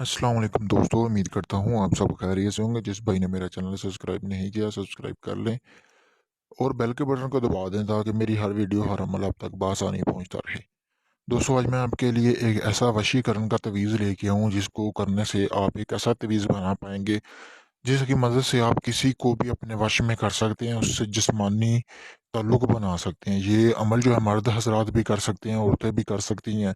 अस्सलाम वालेकुम दोस्तों, उम्मीद करता हूँ आप सब खैरियत से होंगे। जिस भाई ने मेरा चैनल सब्सक्राइब नहीं किया, सब्सक्राइब कर लें और बेल के बटन को दबा दें ताकि मेरी हर वीडियो, हर अमल आप तक बआसानी पहुँचता रहे। दोस्तों, आज मैं आपके लिए एक ऐसा वशीकरण का तवीज़ लेके आया हूँ जिसको करने से आप एक ऐसा तवीज़ बना पाएँगे जिसकी मदद से आप किसी को भी अपने वश में कर सकते हैं, उससे जिस्मानी ताल्लुक़ बना सकते हैं। ये अमल जो है मर्द हज़रात भी कर सकते हैं, औरतें भी कर सकती हैं।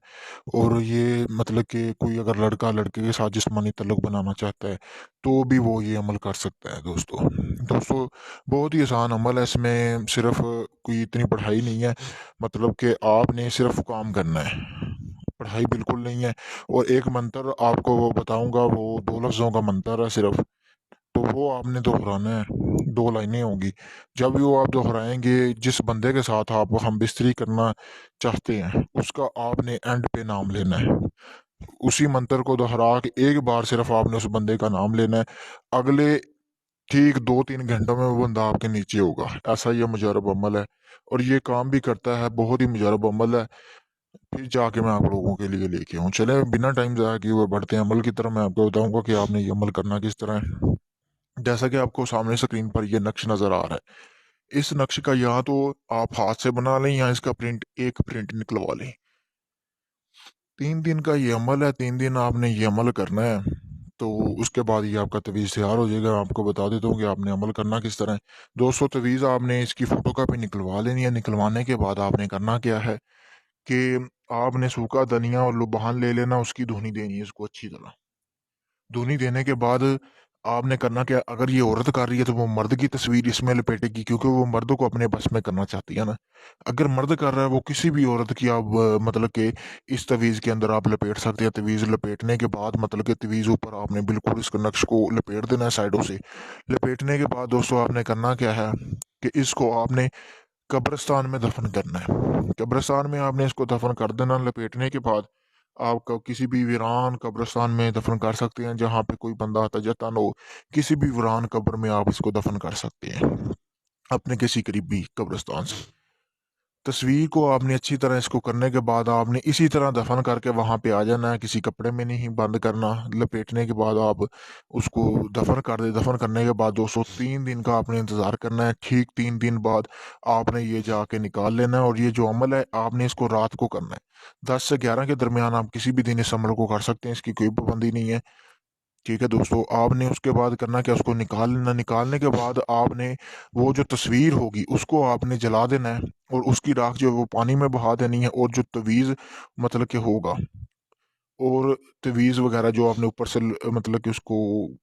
और ये मतलब कि कोई अगर लड़का लड़के के साथ जिस्मानी ताल्लुक़ बनाना चाहता है, तो भी वो ये अमल कर सकता है दोस्तों। दोस्तों, बहुत ही आसान अमल है, इसमें सिर्फ़ कोई इतनी पढ़ाई नहीं है, मतलब कि आपने सिर्फ़ काम करना है। पढ़ाई बिल्कुल नहीं है। और एक मंत्र आपको वो बताऊँगा, वो 2 लफ्ज़ों का मंत्र है सिर्फ़। तो वो आपने दोहराना है, 2 लाइनें होंगी। जब भी वो आप दोहराएँगे, जिस बंदे के साथ आप हमबिस्तरी करना चाहते हैं, उसका आपने एंड पे नाम लेना है। उसी मंत्र को दोहरा के एक बार सिर्फ़ आपने उस बंदे का नाम लेना है। अगले ठीक 2-3 घंटों में वो बंदा आपके नीचे होगा। ऐसा ये मुजर्रब अमल है और ये काम भी करता है, बहुत ही मुजर्रब अमल है। फिर जाके मैं आप लोगों के लिए लेके आऊँ। चलें बिना टाइम ज़ाया किए हुए बढ़ते हैं अमल की तरफ। मैं आपको बताऊँगा कि आपने ये अमल करना किस तरह है। जैसा कि आपको सामने स्क्रीन पर ये नक्श नज़र आ रहा है। इस नक्श का या तो आप हाथ से बना लें या इसका एक प्रिंट निकलवा लें। 3 दिन का ये अमल है, 3 दिन आपने ये अमल करना है। तो उसके बाद ये आपका तवीज़ तैयार हो जाएगा। मैं आपको बता देता हूँ कि आपने अमल करना किस तरह है। दोस्तों, तवीज़ आपने इसकी फ़ोटोकॉपी निकलवा लेनी है। निकलवाने के बाद आपने करना क्या है कि आपने सूखा धनिया और लुबान ले लेना, उसकी धुनी देनी है इसको अच्छी तरह। धुनी देने के बाद आपने करना क्या, अगर ये औरत कर रही है तो वो मर्द की तस्वीर इसमें लपेटेगी, क्योंकि वो मर्द को अपने बस में करना चाहती है ना। अगर मर्द कर रहा है, वो किसी भी औरत की आप मतलब कि इस तवीज़ के अंदर आप लपेट सकते हैं। तवीज़ लपेटने के बाद मतलब कि तवीज़ ऊपर आपने बिल्कुल इसको नक्श को लपेट देना है साइडों से। लपेटने के बाद दोस्तों आपने करना क्या है कि इसको आपने कब्रिस्तान में दफ़न करना है। कब्रिस्तान में आपने इसको दफ़न कर देना। लपेटने के बाद आप किसी भी वीरान कब्रिस्तान में दफ़न कर सकते हैं, जहाँ पे कोई बंदा आता-जाता ना हो। किसी भी वीरान कब्र में आप इसको दफ़न कर सकते हैं, अपने किसी करीबी कब्रिस्तान से। तस्वीर को आपने अच्छी तरह इसको करने के बाद आपने इसी तरह दफ़न करके वहाँ पे आ जाना है, किसी कपड़े में नहीं बंद करना। लपेटने के बाद आप उसको दफ़न कर दें। दफ़न करने के बाद दोस्तों 3 दिन का आपने इंतज़ार करना है। ठीक 3 दिन बाद आपने ये जाके निकाल लेना है और ये जो अमल है आपने इसको रात को करना है। 10 से 11 के दरमियान आप किसी भी दिन इस अमल को कर सकते हैं, इसकी कोई पाबंदी नहीं है। ठीक है दोस्तों, आपने उसके बाद करना क्या, उसको निकाल लेना। निकालने के बाद आपने वो जो तस्वीर होगी उसको आपने जला देना है और उसकी राख जो है वो पानी में बहा देनी है। और जो तवीज़ मतलब कि होगा और तवीज़ वगैरह जो आपने ऊपर से मतलब कि उसको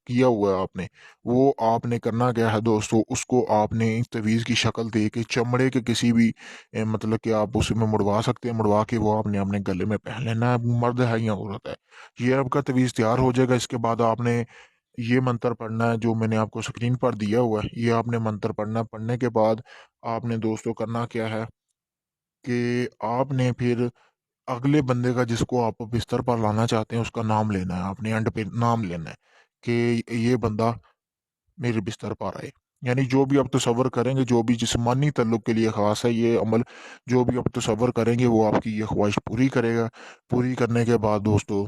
किया हुआ है आपने, वो आपने करना क्या है दोस्तों, उसको आपने तवीज़ की शक्ल दे के चमड़े के किसी भी मतलब कि आप उसमें मुड़वा सकते हैं। मुड़वा के वो आपने अपने गले में पहन लेना है, मर्द है या औरत है। ये आपका तवीज़ तैयार हो जाएगा। इसके बाद आपने ये मंत्र पढ़ना है जो मैंने आपको स्क्रीन पर दिया हुआ है। ये आपने मंत्र पढ़ना है। पढ़ने के बाद आपने दोस्तों करना क्या है कि आपने फिर अगले बंदे का, जिसको आप बिस्तर पर लाना चाहते हैं, उसका नाम लेना है। आपने एंड पे नाम लेना है कि ये बंदा मेरे बिस्तर पर आए। यानी जो भी आप तसव्वुर करेंगे, जो भी जिस्मानी तल्लुक के लिए ख़ास है ये अमल, जो भी आप तसव्वुर करेंगे वो आपकी ये ख़्वाहिश पूरी करेगा। पूरी करने के बाद दोस्तों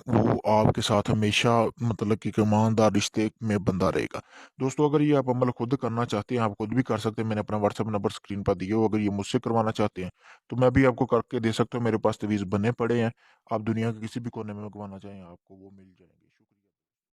वो आपके साथ हमेशा मतलब कि एक ईमानदार रिश्ते में बंधा रहेगा। दोस्तों, अगर ये आप अमल खुद करना चाहते हैं, आप खुद भी कर सकते हैं। मैंने अपना व्हाट्सएप नंबर स्क्रीन पर दिया हो, अगर ये मुझसे करवाना चाहते हैं, तो मैं भी आपको करके दे सकता हूँ। मेरे पास तवीज़ बने पड़े हैं। आप दुनिया के किसी भी कोने में मंगवाना चाहें, आपको वो मिल जाएँगे।